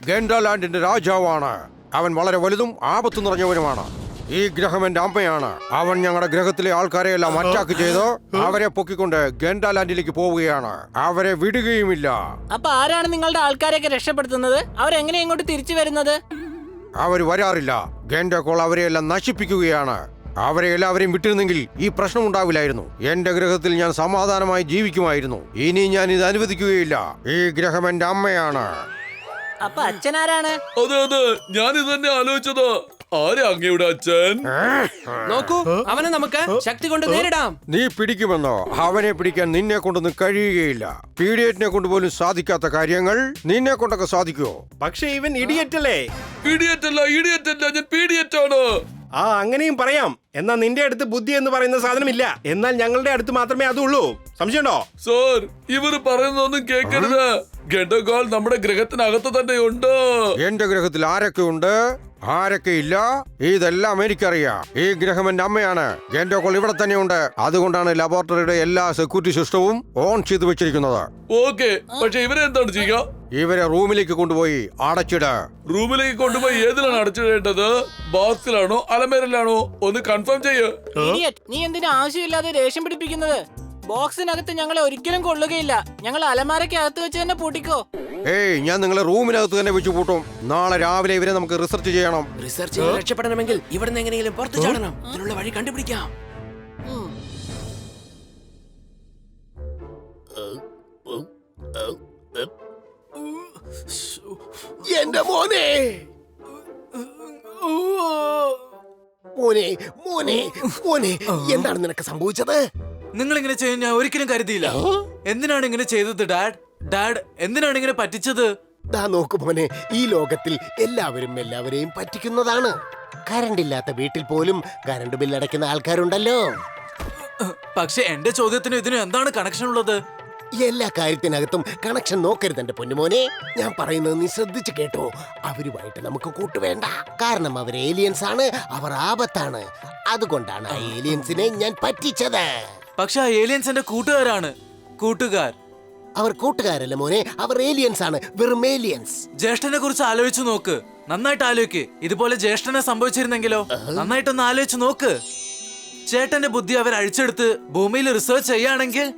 ഗെൻഡാലാൻഡിന്റെ രാജാവാണ്. അവൻ വളരെ വലുതും ആപത്തു നിറഞ്ഞവനുമാണ്. ഈ ഗ്രഹം എന്റെ അമ്മയാണ്. അവൻ ഞങ്ങളുടെ ഗ്രഹത്തിലെ ആൾക്കാരെ എല്ലാം അറ്റാക്ക് ചെയ്ത് അവരെ പൊക്കിക്കൊണ്ട് ഗെൻഡാലാൻഡിലേക്ക് പോവുകയാണ്. അവരെ വിടുകയുമില്ല. അപ്പൊ ആരാണ് നിങ്ങളുടെ ആൾക്കാരെയൊക്കെ രക്ഷപ്പെടുത്തുന്നത്? അവരെങ്ങനെ ഇങ്ങോട്ട് തിരിച്ചു വരുന്നത്? അവർ വരാറില്ല. ഗെൻഡക്കോൾ അവരെയെല്ലാം നശിപ്പിക്കുകയാണ്. അവരെ എല്ലാവരെയും വിട്ടിരുന്നെങ്കിൽ ഈ പ്രശ്നം ഉണ്ടാവില്ലായിരുന്നു. എന്റെ ഗ്രഹത്തിൽ ഞാൻ സമാധാനമായി ജീവിക്കുമായിരുന്നു. ഇനി ഞാൻ ഇത് അനുവദിക്കുകയില്ല. ഈ ഗ്രഹം എന്റെ അമ്മയാണ്. അപ്പൊ അച്ഛനാരാണ്? അതെ അതെ, ഞാൻ ഇത് തന്നെ ആലോചിച്ചത്. ആരാ അങ്ങയുടെ അച്ഛൻ? നോക്കൂ, അവനെ നമുക്ക് ശക്തി കൊണ്ട് നേരിടാം. നീ പിടിക്കുമെന്നോ? അവനെ പിടിക്കാൻ നിന്നെ കൊണ്ടൊന്നും കഴിയുകയില്ല. പീഡിയറ്റിനെ കൊണ്ട് പോലും സാധിക്കാത്ത കാര്യങ്ങൾ നിന്നെ കൊണ്ടൊക്കെ സാധിക്കുമോ? പക്ഷെ ഇവൻ ഇഡിയറ്റ് അല്ലേ? ഇഡിയറ്റ് അല്ല, ഞാൻ പീഡിയറ്റ് ആണ്. ആ, അങ്ങനെയും പറയാം. എന്നാ നിന്റെ അടുത്ത് ബുദ്ധി എന്ന് പറയുന്ന സാധനമില്ല. എന്നാൽ ഞങ്ങളുടെ അടുത്ത് മാത്രമേ അതുള്ളൂ. സംശയമുണ്ടോ? സർ, ഇവർ പറയുന്നതൊന്നും കേൾക്കരുത്. ഗെൻഡഗോൾ നമ്മുടെ ഗ്രഹത്തിനകത്ത് തന്നെ ഉണ്ട്. എന്റെ ഗ്രഹത്തിൽ ആരൊക്കെ ഉണ്ട്, ആരൊക്കെ ഇല്ല, ഇതെല്ലാം എനിക്കറിയാം. ഈ ഗ്രഹം എന്റെ അമ്മയാണ്. ഗെൻഡഗോൾ ഇവിടെ തന്നെ ഉണ്ട്. അതുകൊണ്ടാണ് ലബോറട്ടറിയുടെ എല്ലാ സെക്യൂരിറ്റി സിസ്റ്റവും ഓൺ ചെയ്ത് വെച്ചിരിക്കുന്നത്. ഓക്കെ, പക്ഷെ ഇവരെ എന്താണ് ചെയ്യുക? ഇവരെ റൂമിലേക്ക് കൊണ്ടുപോയി അടച്ചിട്. റൂമിലേക്ക് കൊണ്ടുപോയി ഏതിലാണ് അടച്ചിടേണ്ടത്? ബോക്സിലാണോ അലമേരിലാണോ? ഒന്ന് കൺഫേം ചെയ്യ്. ഇഡിയറ്റ്, നീ എന്തിനാ ആവശ്യമില്ലാതെ ദേഷ്യം പിടിപ്പിക്കുന്നത്? ബോക്സിനകത്ത് ഞങ്ങളെ ഒരിക്കലും കൊള്ളുകയില്ല. ഞങ്ങൾ അലമാരയ്ക്ക് അകത്ത് വെച്ച് തന്നെ പൂട്ടിക്കോ. ഏയ്, ഞാൻ നിങ്ങളെ റൂമിനകത്ത് തന്നെ വെച്ച് പൂട്ടും. നാളെ രാവിലെ ഇവരെ നമുക്ക് റിസർച്ച് ചെയ്യണം. റിസർച്ച് രക്ഷപ്പെടണമെങ്കിൽ ഇവിടുന്ന് എങ്ങനെയെങ്കിലും പുറത്തു ചാടണം. അതിനുള്ള വഴി കണ്ടുപിടിക്കാം. എന്റെ മോനെ മോനെ മോനെ മോനെ, എന്താണ് നിനക്ക് സംഭവിച്ചത്? നിങ്ങൾ ഇങ്ങനെ ചെയ്യാൻ ഞാൻ ഒരിക്കലും കരുതിയില്ല. എന്തിനാണ് ഇങ്ങനെ ചെയ്തത് ഡാഡ്? എന്തിനാണ് ഇങ്ങനെ പറ്റിച്ചത്? ദാ നോക്കു മോനെ, ഈ ലോകത്തിൽ എല്ലാവരെയും പറ്റിക്കുന്നതാണ്. കറണ്ട് ഇല്ലാത്ത വീട്ടിൽ പോലും കറണ്ട് ബില്ല് അടയ്ക്കുന്ന ആൾക്കാരുണ്ടല്ലോ. പക്ഷെ എന്റെ ചോദ്യത്തിന് ഇതിന് എന്താണ് കണക്ഷൻ ഉള്ളത്? എല്ലാ കാര്യത്തിനകത്തും കണക്ഷൻ നോക്കരുത് എന്റെ പൊന്നുമോനെ. ഞാൻ പറയുന്നത് നീ ശ്രദ്ധിച്ചു കേട്ടോ. അവരുമായിട്ട് നമുക്ക് കൂട്ടുവേണ്ട. കാരണം അവർ ഏലിയൻസ് ആണ്, അവർ ആപത്താണ്. അതുകൊണ്ടാണ് ആ ഏലിയൻസിനെ ഞാൻ പറ്റിച്ചത്. പക്ഷെ ആ ഏലിയൻസ് എന്റെ കൂട്ടുകാരാണ്. അവർ കൂട്ടുകാരല്ല മോനെ, അവർ ഏലിയൻസ് ആണ്, വെറും ഏലിയൻസ്. ജ്യേഷ്ഠനെ കുറിച്ച് ആലോചിച്ചു നോക്ക്. നന്നായിട്ട് ആലോചിക്ക്. ഇതുപോലെ ജ്യേഷ്ഠനെ സംഭവിച്ചിരുന്നെങ്കിലോ? നന്നായിട്ടൊന്ന് ആലോചിച്ചു നോക്ക്. ചേട്ടന്റെ ബുദ്ധി അവർ അഴിച്ചെടുത്ത് ഭൂമിയിൽ റിസർച്ച് ചെയ്യാണെങ്കിൽ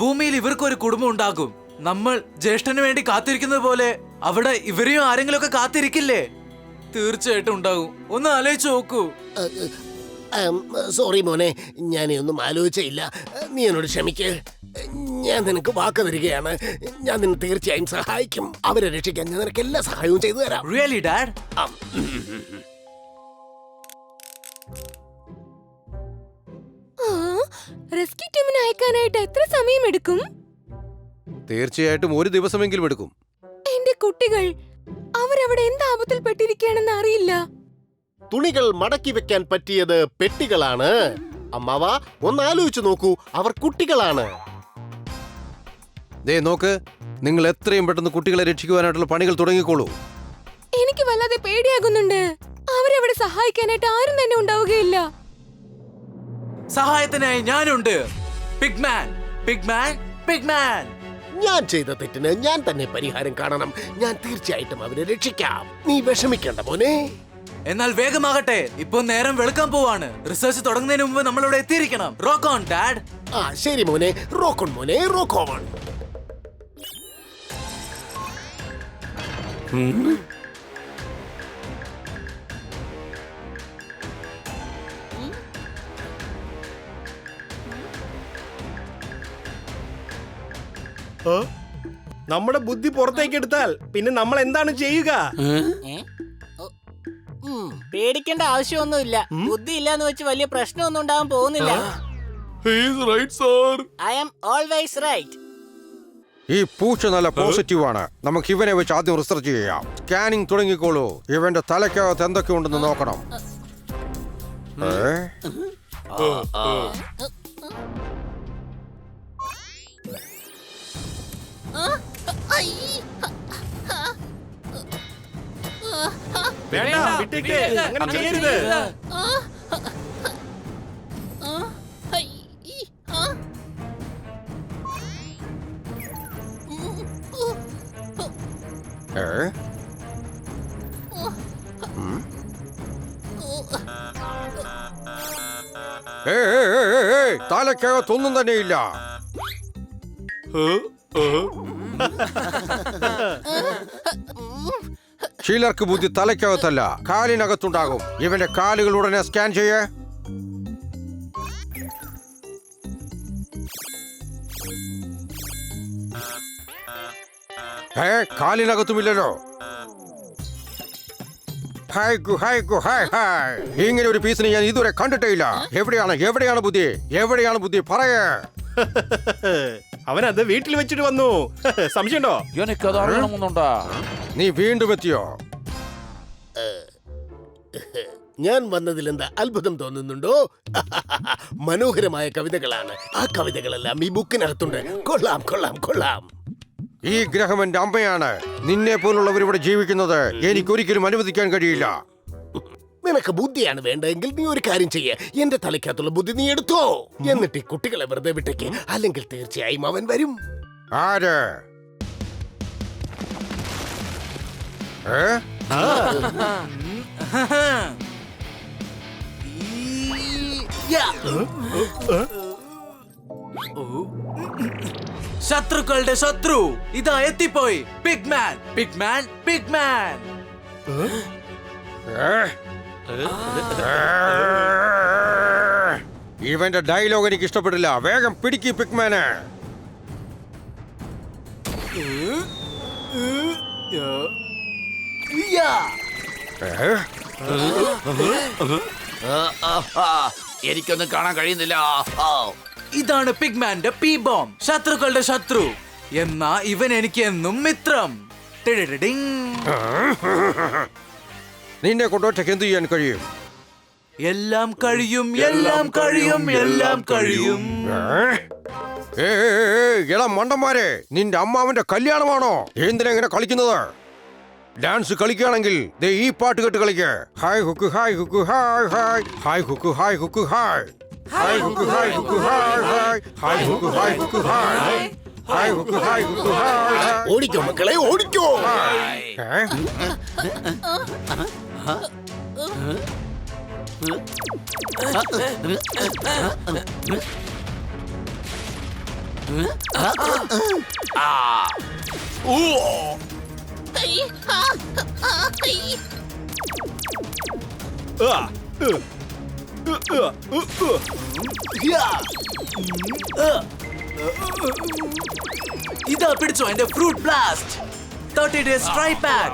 ഭൂമിയിൽ ഇവർക്കൊരു കുടുംബം ഉണ്ടാകും. നമ്മൾ ജ്യേഷ്ഠന് വേണ്ടി കാത്തിരിക്കുന്നത് പോലെ അവിടെ ഇവരെയും ആരെങ്കിലും ഒക്കെ കാത്തിരിക്കില്ലേ? തീർച്ചയായിട്ടും ഉണ്ടാകും. ഒന്ന് ആലോചിച്ചു നോക്കൂ. സോറി മോനെ, ഞാനൊന്നും ആലോചിച്ചില്ല. നീ എന്നോട് ക്ഷമിക്ക്. ഞാൻ നിനക്ക് വാക്ക് തരികയാണ്. ഞാൻ നിന്നെ തീർച്ചയായും സഹായിക്കും. അവരെ രക്ഷിക്കാൻ ഞാൻ നിനക്ക് എല്ലാ സഹായവും ചെയ്തു തരാം. Really dad? റെസ്ക്യൂ ടീമിനെ അയക്കാനായിട്ട് എത്ര സമയം എടുക്കും? തീർച്ചയായിട്ടും ഒരു ദിവസമെങ്കിലും എടുക്കും. എന്റെ കുട്ടികൾ, അവരവിടെ എന്ത് ആപത്തിൽ പെട്ടിരിക്കുകയാണെന്ന് അറിയില്ല. തുണികൾ മടക്കി വെക്കാൻ പറ്റിയത് പെട്ടികളാണ്. അമ്മാവ, ഒന്ന് ആലോചിച്ചു നോക്കൂ, അവർ കുട്ടികളാണ്. ദേ നോക്ക്, നിങ്ങൾ എത്രയും പെട്ടെന്ന് കുട്ടികളെ രക്ഷിക്കുവാനായിട്ടുള്ള പണികൾ തുടങ്ങിക്കോളൂ. എനിക്ക് വല്ലാതെ പേടിയാകുന്നുണ്ട്. അവരവിടെ സഹായിക്കാനായിട്ട് ആരും തന്നെ ഉണ്ടാവുകയില്ല. സഹായത്തിനായി ഞാനുണ്ട്. പിഗ്മാൻ. ഞാൻ ചെയ്ത തെറ്റിന് ഞാൻ തന്നെ പരിഹാരം കാണണം. ഞാൻ തീർച്ചയായിട്ടും അവരെ രക്ഷിക്കാം. നീ വിഷമിക്കേണ്ട മോനെ. എന്നാൽ വേഗമാകട്ടെ, ഇപ്പൊ നേരം വെളുക്കാൻ പോവാണ്. റിസർച്ച് തുടങ്ങുന്നതിന് മുമ്പ് നമ്മളിവിടെ എത്തിയിരിക്കണം. Rock on dad. ആ ശരി മോനെ, റോക്കോൺ മോനെ, റോക്കോൺ. നമ്മുടെ ബുദ്ധി പുറത്തേക്ക് എടുത്താൽ പിന്നെ നമ്മൾ എന്താണ് ചെയ്യുക? പേടിക്കേണ്ട ആവശ്യമൊന്നുമില്ല. ബുദ്ധി ഇല്ലാന്ന് വെച്ച് വലിയ പ്രശ്നമൊന്നും ഉണ്ടാവാൻ പോകുന്നില്ല. I am always right. ഈ പൂച്ച നല്ല പോസിറ്റീവ് ആണ്. നമുക്ക് ഇവനെ വെച്ച് ആദ്യം റിസർച്ച് ചെയ്യാം. സ്കാനിങ് തുടങ്ങിക്കോളൂ. ഇവന്റെ തലയ്ക്കകത്ത് എന്തൊക്കെ ഉണ്ടെന്ന് നോക്കണം. വേണ്ട, വിട്ടേക്ക്. അങ്ങനെ ചെയ്യരുത്. തലയ്ക്കകത്തൊന്നും തന്നെയില്ല. ചിലർക്ക് ബുദ്ധി തലയ്ക്കകത്തല്ല, കാലിനകത്തുണ്ടാകും. ഇവന്റെ കാലുകൾ ഉടനെ സ്കാൻ ചെയ്യേ. കാലിനകത്തുമില്ലല്ലോ. ഇങ്ങനെ ഒരു പീസിനെ ഞാൻ ഇതുവരെ കണ്ടിട്ടേ ഇല്ല. എവിടെയാണ് ബുദ്ധി? എവിടെയാണ് ബുദ്ധി? പറയേ. അവനത് വീട്ടിൽ വെച്ചിട്ട് വന്നു. സംശയമുണ്ടോ? എനിക്കത് അറിയണമെന്നുണ്ടാ. നീ വീണ്ടും എത്തിയോ? ഞാൻ വന്നതിൽ എന്താ അത്ഭുതം തോന്നുന്നുണ്ടോ? മനോഹരമായ കവിതകളാണ്. ആ കവിതകളെല്ലാം ഈ ബുക്കിനകത്തുണ്ട്. കൊള്ളാം കൊള്ളാം കൊള്ളാം. ഈ ഗ്രഹം എന്റെ അമ്മയാണ്. നിന്നെ പോലുള്ളവർ ഇവിടെ ജീവിക്കുന്നത് എനിക്കൊരിക്കലും അനുവദിക്കാൻ കഴിയില്ല. നിനക്ക് ബുദ്ധിയാണ് വേണ്ടതെങ്കിൽ നീ ഒരു കാര്യം ചെയ്യേ. എന്റെ തലയ്ക്കകത്തുള്ള ബുദ്ധി നീ എടുത്തോ. എന്നിട്ട് ഈ കുട്ടികളെ വെറുതെ വിട്ടേക്ക്. അല്ലെങ്കിൽ തീർച്ചയായും അവൻ വരും. ആര്? ശത്രുക്കളുടെ ശത്രു ഇതാ എത്തിപ്പോയി. Big man, big man, big man. ഇവന്റെ ഡയലോഗ് എനിക്ക് ഇഷ്ടപ്പെട്ടില്ല. വേഗം പിടിക്ക് പിഗ്മാനെ. എനിക്കൊന്നും കാണാൻ കഴിയുന്നില്ല. ഇതാണ് പിഗ്മാന്റെ പി ബോംബ്. ശത്രുക്കളുടെ ശത്രു എന്നാ ഇവൻ എനിക്ക് എന്നും മിത്രം. ടിടിടിടിങ്. നിന്നെ കൊണ്ടൊറ്റയ്ക്ക് എന്ത് ചെയ്യാൻ കഴിയും? എല്ലാം കഴിയും, എല്ലാം കഴിയും, എല്ലാം കഴിയും. എടാ മണ്ടന്മാരെ, നിന്റെ അമ്മാവന്റെ കല്യാണമാണോ? എന്തിനാ ഇങ്ങനെ കളിക്കുന്നത്? ഡാൻസ് കളിക്കുകയാണെങ്കിൽ ദേ ഈ പാട്ട് കേട്ട് കളിക്ക്. Hi hook hi hook hi hi hi hook hi hook hi hi hook hi hook hi hi hi hook hi hook hi hi hook hi hook hi. ഓടിക്കോ മക്കളെ, ഓടിക്കോ. ഇതാ പിടിച്ചോ എന്റെ fruit blast. 30 days try pack.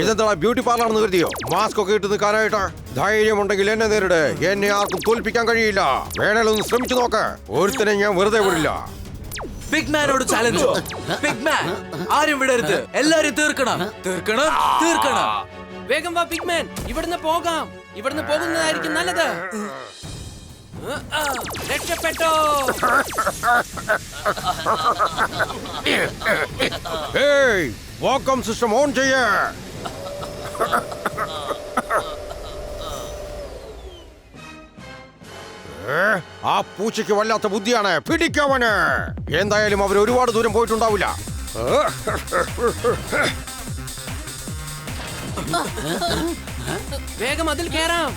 ഇതെന്താ beauty പാർലർന്ന് കരുതിയോ? Mask ഒക്കെ ഇട്ട് നിൽക്കാനായിട്ട്? ധൈര്യമുണ്ടെങ്കിൽ എന്നെ നേരിട്. എന്നെ ആർക്കും തോൽപ്പിക്കാൻ കഴിയില്ല. വേണേലൊന്ന് ശ്രമിച്ചു നോക്ക്. ഒരുത്തനെ ഞാൻ വെറുതെ വിടില്ല. ബിഗ് മാനോട് ചാലഞ്ച്. ബിഗ് മാൻ, ആരും വിടരുത്. എല്ലാരും തീർക്കണം, തീർക്കണം, തീർക്കണം. വേഗം വാ ബിഗ് മാൻ, ഇവിടുന്ന് പോകാം. ഇവിടുന്ന് പോകുന്നതായിരിക്കും നല്ലത്. രക്ഷപ്പെട്ടോ. വാക്വം സിസ്റ്റം ഓൺ ചെയ്യേ. ആ പൂച്ചയ്ക്ക് വല്ലാത്ത ബുദ്ധിയാണ്. പിടിക്കവന്. എന്തായാലും അവർ ഒരുപാട് ദൂരം പോയിട്ടുണ്ടാവില്ല. വേഗം അതിൽ കേറാം.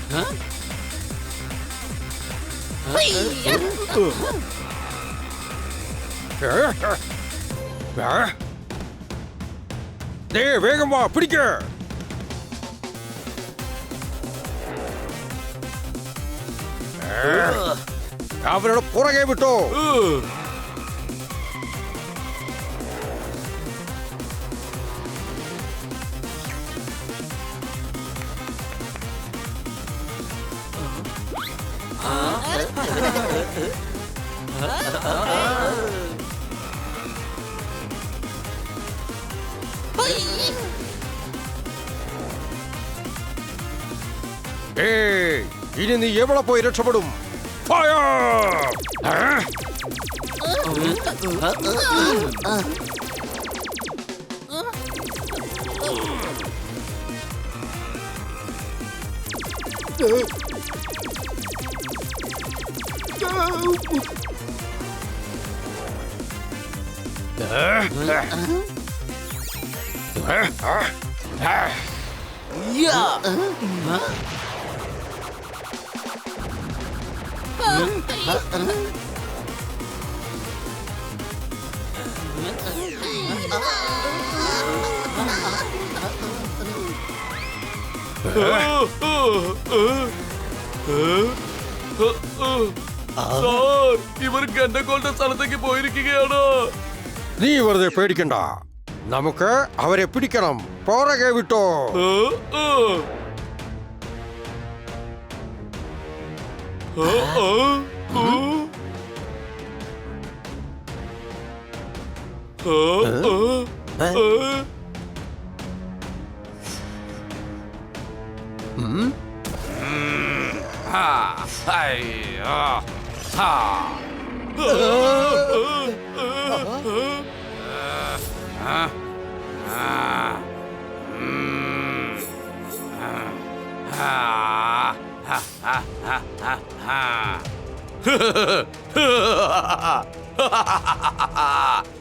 വേഗം വാ, പിടിക്ക. അവരുടെ പുറകെ വിട്ടോ. ഏയ്, ഇനി നീ എവിടെ പോയി രക്ഷപ്പെടും? ഫയർ! സാർ, ഇവർ ഗണ്ടക്കോളുടെ സ്ഥലത്തേക്ക് പോയിരിക്കുകയാണ്. നീ വെറുതെ പേടിക്കണ്ട, നമുക്ക് അവരെ പിടിക്കണം. പുറകെ വിട്ടോ.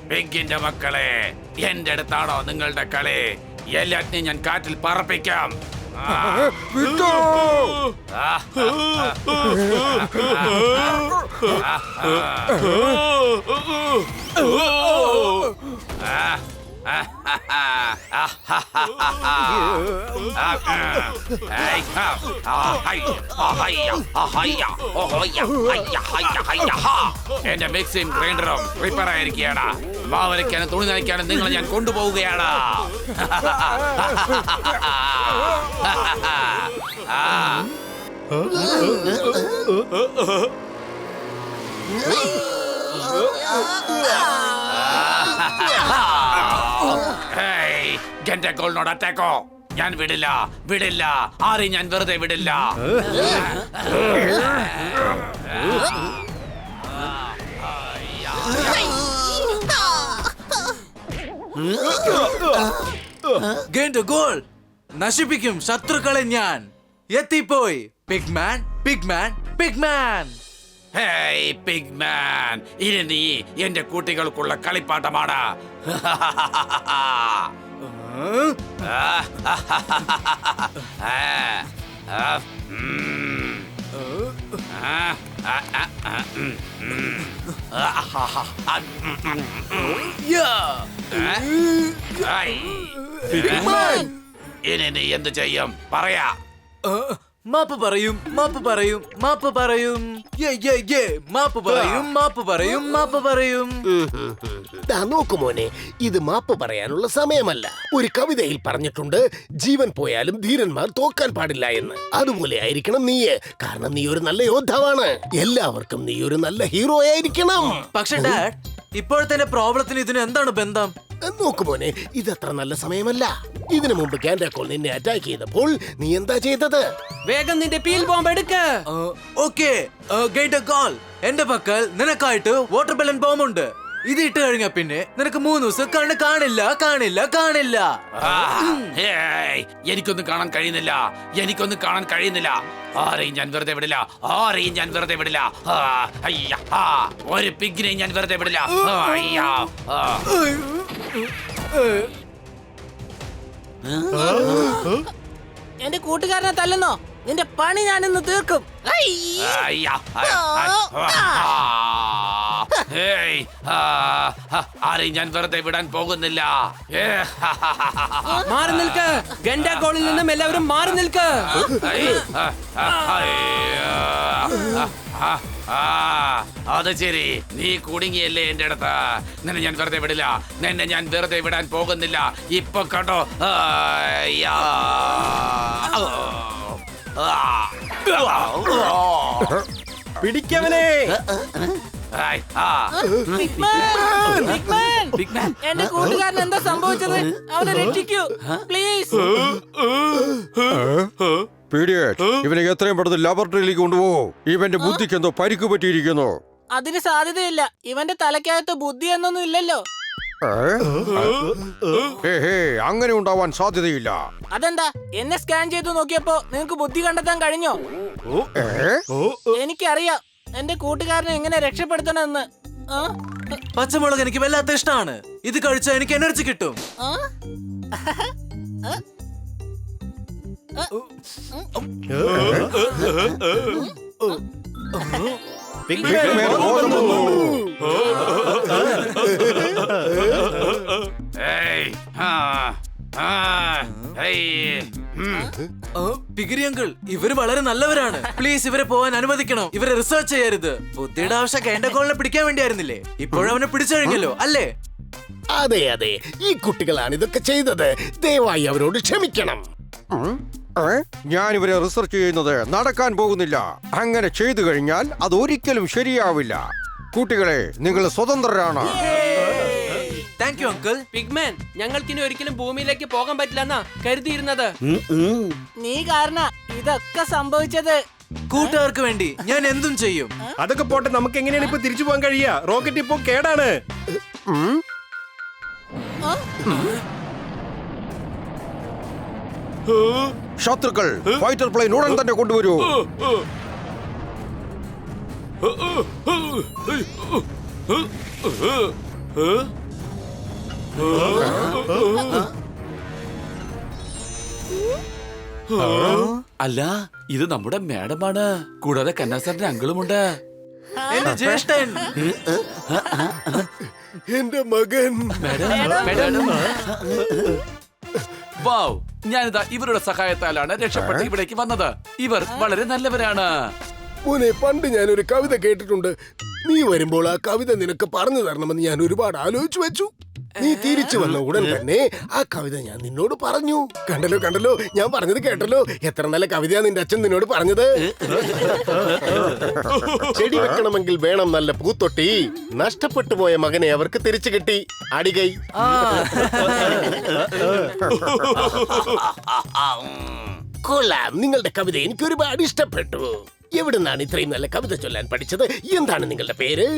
പിഗിന്റെ മക്കളെ, എന്റെ അടുത്താണോ നിങ്ങളുടെ കളി? എല്ലാറ്റിനെയും ഞാൻ കാറ്റിൽ പറപ്പിക്കാം. വിട്ടോ. എന്റെ മിക്സിയും ഗ്രൈൻഡറും റിപ്പയർ ആയിരിക്കുകയാണ്. മാവരയ്ക്കാനും തുണി നനയ്ക്കാനും നിങ്ങളെ ഞാൻ കൊണ്ടുപോവുകയാണ്. ഗണ്ടക്കോളിനോട് അറ്റാക്കോ? ഞാൻ വിടില്ല, വിടില്ല. ആരെയും ഞാൻ വെറുതെ വിടില്ല. ഗോൾ നശിപ്പിക്കും ശത്രുക്കളെ ഞാൻ. എത്തിപ്പോയി big man, big man, big man. Hey big man, ഇനി നീ എന്റെ കുട്ടികൾക്കുള്ള കളിപ്പാട്ടമാണ്. ഇനി നീ എന്ത് ചെയ്യും? പറയാ. മാപ്പ് പറയും, മാപ്പ് പറയും, മാപ്പ് പറയും. മാപ്പ് പറയും, മാപ്പ് പറയും, മാപ്പ് പറയും. ദാ നോക്കു മോനെ, ഇത് മാപ്പ് പറയാനുള്ള സമയമല്ല. ഒരു കവിതയിൽ പറഞ്ഞിട്ടുണ്ട്, ജീവൻ പോയാലും ധീരന്മാർ തോക്കാൻ പാടില്ല എന്ന്. അതുപോലെ ആയിരിക്കണം നീ. കാരണം നീ ഒരു നല്ല യോദ്ധാവാണ്. എല്ലാവർക്കും നീ ഒരു നല്ല ഹീറോ ആയിരിക്കണം. പക്ഷെ ഡാഡ്, ഇപ്പോഴത്തെ പ്രോബ്ലത്തിന് ഇതിന് എന്താണ് ബന്ധം? നോക്കു മോനെ, ഇതത്ര നല്ല സമയമല്ല. ഇതിനു മുമ്പ് ഗണ്ടക്കോൾ നിന്നെ അറ്റാക്ക് ചെയ്തപ്പോൾ നീ എന്താ ചെയ്തത്? വേഗം നിന്റെ പീൽ ബോംബ് എടുക്ക്. ഓക്കെ ഗോൾ, എന്റെ പക്കൽ നിനക്കായിട്ട് വാട്ടർ ബലൂൺ ബോംബ് ഉണ്ട്. ഇത് ഇട്ട് കഴിഞ്ഞാ പിന്നെ നിനക്ക് 3 ദിവസം കണ്ണ് കാണില്ല, കാണില്ല, കാണില്ല. എനിക്കൊന്നും കാണാൻ കഴിയുന്നില്ല, എനിക്കൊന്നും കാണാൻ കഴിയുന്നില്ല. ആരെയും ഞാൻ വെറുതെ വിടില്ല, ആരെയും ഞാൻ വെറുതെ വിടില്ല. ഒരു പിഗിനെയും ഞാൻ വെറുതെ വിടില്ല. എന്റെ കൂട്ടുകാരനെ തല്ലുന്നോ? നിന്റെ പണി ഞാൻ ഇന്ന് തീർക്കും. ആരെയും ഞാൻ വെറുതെ വിടാൻ പോകുന്നില്ല. മാറി നിൽക്ക്. ഗണ്ടക്കോളിൽ നിന്നും എല്ലാവരും മാറി നിൽക്ക്. അത് ശരി, നീ കുടുങ്ങിയല്ലേ എന്റെ അടുത്ത്. നിന്നെ ഞാൻ വെറുതെ വിടില്ല, നിന്നെ ഞാൻ വെറുതെ വിടാൻ പോകുന്നില്ല. ഇപ്പൊ കണ്ടോ. പിടിക്കവനെ. ഹായ്, ആ. Big man! Big man! Big man. എന്റെ കൂട്ടുകാരൻ എന്താ സംഭവിച്ചത്? അവനെ രക്ഷിക്കൂ പ്ലീസ്. പീഡിയറ്റ്, ഇവനെ എത്രയും പെട്ടെന്ന് ലബോറട്ടറിയിലേക്ക് കൊണ്ടുപോകും. ഇവന്റെ ബുദ്ധിക്ക് എന്തോ പരിക്ക് പറ്റിയിരിക്കുന്നു. അതിന് സാധ്യതയില്ല. ഇവന്റെ തലയ്ക്കകത്ത് ബുദ്ധി എന്നൊന്നും ഇല്ലല്ലോ. അങ്ങനെ ഉണ്ടാവാൻ സാധ്യതയില്ല. അതെന്താ? എന്നെ സ്കാൻ ചെയ്തു നോക്കിയപ്പോ നിങ്ങക്ക് ബുദ്ധി കണ്ടെത്താൻ കഴിഞ്ഞോ? എനിക്കറിയാം എന്റെ കൂട്ടുകാരനെ എങ്ങനെ രക്ഷപ്പെടുത്തണമെന്ന്. ആ? പച്ചമുളക് എനിക്ക് വല്ലാത്ത ഇഷ്ടമാണ്. ഇത് കഴിച്ചാൽ എനിക്ക് എനർജി കിട്ടും. ആ? ഏയ്, ആ, ആ, ഏയ്, പിഗിരി അങ്കിൾ, ഇവര് വളരെ നല്ലവരാണ്. പ്ലീസ് ഇവരെ പോവാൻ അനുവദിക്കണം. ഇവരെ റിസർച്ച് ചെയ്യരുത്. ബുദ്ധിയുടെ ആവശ്യം കേണ്ടക്കോളിനെ പിടിക്കാൻ വേണ്ടിയായിരുന്നില്ലേ? ഇപ്പോഴവനെ പിടിച്ചു കഴിഞ്ഞല്ലോ അല്ലേ? അതെ അതെ, ഈ കുട്ടികളാണ് ഇതൊക്കെ ചെയ്തത്. ദയവായി അവരോട് ക്ഷമിക്കണം. ഞാൻ ഇവരെ റിസർച്ച് ചെയ്യുന്നത് നടക്കാൻ പോകുന്നില്ല. അങ്ങനെ ചെയ്തു കഴിഞ്ഞാൽ അത് ഒരിക്കലും ശരിയാവില്ല. കുട്ടികളെ, നിങ്ങൾ സ്വതന്ത്രരാണ്. Thank you uncle. പിഗ്മാൻ, ഞങ്ങൾക്കിനി ഒരിക്കലും ഭൂമിയിലേക്ക് പോകാൻ പറ്റില്ലെന്നാ കരുതിയിരുന്നത്. നീ കാരണ ഇതൊക്കെ സംഭവിച്ചത്. കൂട്ടുകാർക്ക് വേണ്ടി ഞാൻ എന്തും ചെയ്യും. അതൊക്കെ പോട്ടെ, നമുക്ക് എങ്ങനെയാണ് ഇപ്പൊ തിരിച്ചു പോകാൻ കഴിയുക? റോക്കറ്റ് ഇപ്പൊ കേടാണ്. ശത്രുക്കൾ ഫൈറ്റർ പ്ലെയിൻ ഉടൻ തന്നെ കൊണ്ടുവരൂ. അല്ല, ഇത് നമ്മുടെ മാഡമാണ്. കൂടാതെ കന്നാസാറിന്റെ അങ്കിളുമുണ്ട്. എന്റെ ജ്യേഷ്ഠൻ. എന്റെ മകൻ. വാവ്, ഞാനിതാ ഇവരുടെ സഹായത്താലാണ് രക്ഷപ്പെട്ട് ഇവിടേക്ക് വന്നത്. ഇവർ വളരെ നല്ലവരാണ്. മോനെ, പണ്ട് ഞാനൊരു കവിത കേട്ടിട്ടുണ്ട്. നീ വരുമ്പോൾ ആ കവിത നിനക്ക് പറഞ്ഞു തരണമെന്ന് ഞാൻ ഒരുപാട് ആലോചിച്ചു വെച്ചു. നീ തിരിച്ചു വന്ന ഉടൻ തന്നെ ആ കവിത ഞാൻ നിന്നോട് പറഞ്ഞു. കണ്ടല്ലോ കണ്ടല്ലോ, ഞാൻ പറഞ്ഞത് കേട്ടല്ലോ. എത്ര നല്ല കവിതയാ നിന്റെ അച്ഛൻ നിന്നോട് പറഞ്ഞത്. ചെടി വെക്കണമെങ്കിൽ വേണം നല്ല പൂത്തൊട്ടി. നഷ്ടപ്പെട്ടു പോയ മകനെ അവർക്ക് തിരിച്ചു കിട്ടി. അടികൈ. കൊള്ളാം, നിങ്ങളുടെ കവിത എനിക്ക് ഒരുപാട് ഇഷ്ടപ്പെട്ടു. എവിടുന്നാണ് ഇത്രയും നല്ല കവിത ചൊല്ലാൻ പഠിച്ചത്? എന്താണ് നിങ്ങളുടെ പേര്?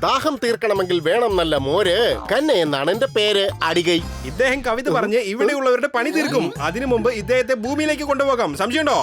ദാഹം തീർക്കണമെങ്കിൽ വേണം നല്ല മോര്. കന്ന എന്നാണ് എന്റെ പേര്. അടികൈ. ഇദ്ദേഹം കവിത പറഞ്ഞ് ഇവിടെയുള്ളവരുടെ പണി തീർക്കും. അതിനു മുമ്പ് ഇദ്ദേഹത്തെ ഭൂമിയിലേക്ക് കൊണ്ടുപോകാം. സംശയമുണ്ടോ?